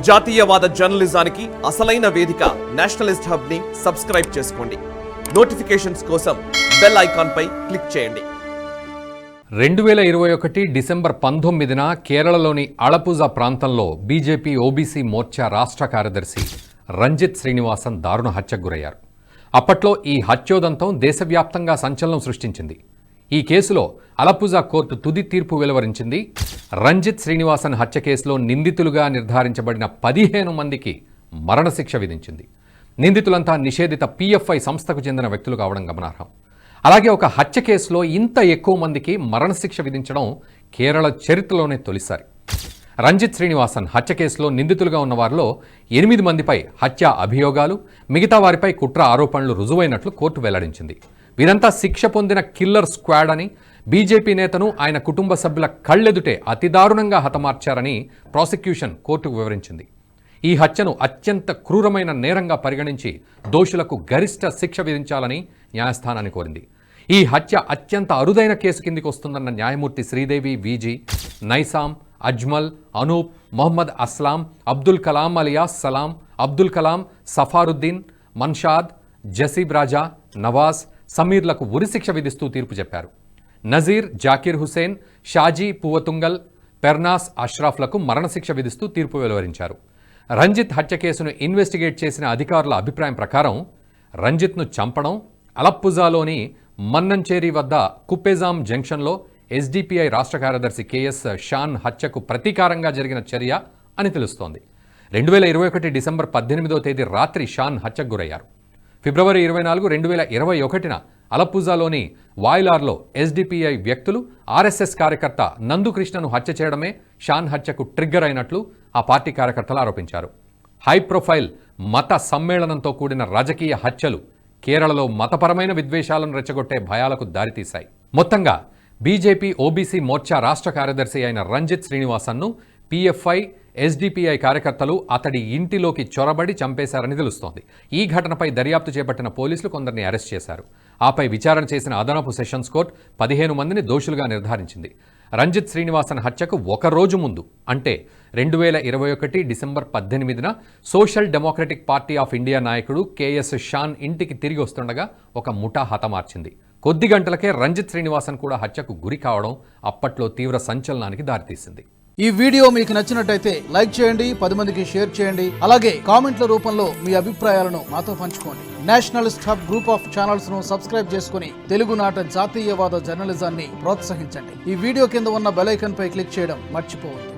జాతీయవాద జర్నలిజానికి అసలైన వేదిక నేషనలిస్ట్ హబ్ ని సబ్స్క్రైబ్ చేసుకోండి. నోటిఫికేషన్స్ కోసం బెల్ ఐకాన్ పై క్లిక్ చేయండి. 2021 డిసెంబర్ 19న కేరళలోని అళపుజ ప్రాంతంలో బీజేపీ ఓబీసీ మోర్చా రాష్ట్ర కార్యదర్శి రంజిత్ శ్రీనివాసన్ దారుణ హత్యకు గురయ్యారు. అప్పట్లో ఈ హత్యోదంతం దేశవ్యాప్తంగా సంచలనం సృష్టించింది. ఈ కేసులో అళపుజ కోర్టు తుది తీర్పు వెలువరించింది. రంజిత్ శ్రీనివాసన్ హత్య కేసులో నిందితులుగా నిర్ధారించబడిన 15 మందికి మరణశిక్ష విధించింది. నిందితులంతా నిషేధిత PFI సంస్థకు చెందిన వ్యక్తులు కావడం గమనార్హం. అలాగే ఒక హత్య కేసులో ఇంత ఎక్కువ మందికి మరణశిక్ష విధించడం కేరళ చరిత్రలోనే తొలిసారి. రంజిత్ శ్రీనివాసన్ హత్య కేసులో నిందితులుగా ఉన్న వారిలో 8 మందిపై హత్య అభియోగాలు, మిగతా వారిపై కుట్ర ఆరోపణలు రుజువైనట్లు కోర్టు వెల్లడించింది. వీరంతా శిక్ష పొందిన కిల్లర్ స్క్వాడ్ అని, బీజేపీ నేతను ఆయన కుటుంబ సభ్యుల కళ్లెదుటే అతి దారుణంగా హతమార్చారని ప్రాసిక్యూషన్ కోర్టుకు వివరించింది. ఈ హత్యను అత్యంత క్రూరమైన నేరంగా పరిగణించి దోషులకు గరిష్ట శిక్ష విధించాలని న్యాయస్థానాన్ని కోరింది. ఈ హత్య అత్యంత అరుదైన కేసు కిందికి వస్తుందన్న న్యాయమూర్తి శ్రీదేవి VG, నైసాం, అజ్మల్, అనూప్, మొహమ్మద్ అస్లాం, అబ్దుల్ కలాం అలియాస్ సలాం, అబ్దుల్ కలాం, సఫారుద్దీన్, మన్షాద్, జసీబ్ రాజా, నవాజ్, సమీర్లకు ఉరిశిక్ష విధిస్తూ తీర్పు చెప్పారు. నజీర్, జాకీర్ హుసేన్, షాజీ పువతుంగల్, పెర్నాస్ అష్రాఫ్లకు మరణశిక్ష విధిస్తూ తీర్పు వెలువరించారు. రంజిత్ హత్య కేసును ఇన్వెస్టిగేట్ చేసిన అధికారుల అభిప్రాయం ప్రకారం రంజిత్ను చంపడం అలప్పుజాలోని మన్నన్చేరి వద్ద కుప్పెజాం జంక్షన్లో SDPI రాష్ట్ర కార్యదర్శి KS షాన్ హత్యకు ప్రతీకారంగా జరిగిన చర్య అని తెలుస్తోంది. 2021 డిసెంబర్ 18వ తేదీ రాత్రి షాన్ హత్యకు గురయ్యారు. ఫిబ్రవరి 24, 2021న అలప్పుజాలోని వాయిలార్లో SDPI వ్యక్తులు RSS కార్యకర్త నందుకృష్ణను హత్య చేయడమే షాన్ హత్యకు ట్రిగ్గర్ అయినట్లు ఆ పార్టీ కార్యకర్తలు ఆరోపించారు. హై ప్రొఫైల్ మత సమ్మేళనంతో కూడిన రాజకీయ హత్యలు కేరళలో మతపరమైన విద్వేషాలను రెచ్చగొట్టే భయాలకు దారితీశాయి. మొత్తంగా బీజేపీ ఓబీసీ మోర్చా రాష్ట్ర కార్యదర్శి అయిన రంజిత్ శ్రీనివాసన్ను PFI, SDPI కార్యకర్తలు అతడి ఇంటిలోకి చొరబడి చంపేశారని తెలుస్తోంది. ఈ ఘటనపై దర్యాప్తు చేపట్టిన పోలీసులు కొందరిని అరెస్ట్ చేశారు. ఆపై విచారణ చేసిన అదనపు సెషన్స్ కోర్టు 15 మందిని దోషులుగా నిర్ధారించింది. రంజిత్ శ్రీనివాసన్ హత్యకు ఒక రోజు ముందు అంటే 2021 డిసెంబర్ 18న social democratic party of India నాయకుడు KS షాన్ ఇంటికి తిరిగి వస్తుండగా ఒక ముఠా హతమార్చింది. కొద్ది గంటలకే రంజిత్ శ్రీనివాసన్ కూడా హత్యకు గురి కావడం అప్పట్లో తీవ్ర సంచలనానికి దారితీసింది. ఈ వీడియో మీకు నచ్చినట్టయితే లైక్ చేయండి, 10 మందికి షేర్ చేయండి. అలాగే కామెంట్ల రూపంలో మీ అభిప్రాయాలను మాతో పంచుకోండి. Nationalist hub group of channels ను సబ్స్క్రైబ్ చేసుకుని తెలుగునాట జాతీయవాద జర్నలిజాన్ని ప్రోత్సహించండి. ఈ వీడియో కింద ఉన్న బెల్ ఐకాన్ పై క్లిక్ చేయడం మర్చిపోవద్దు.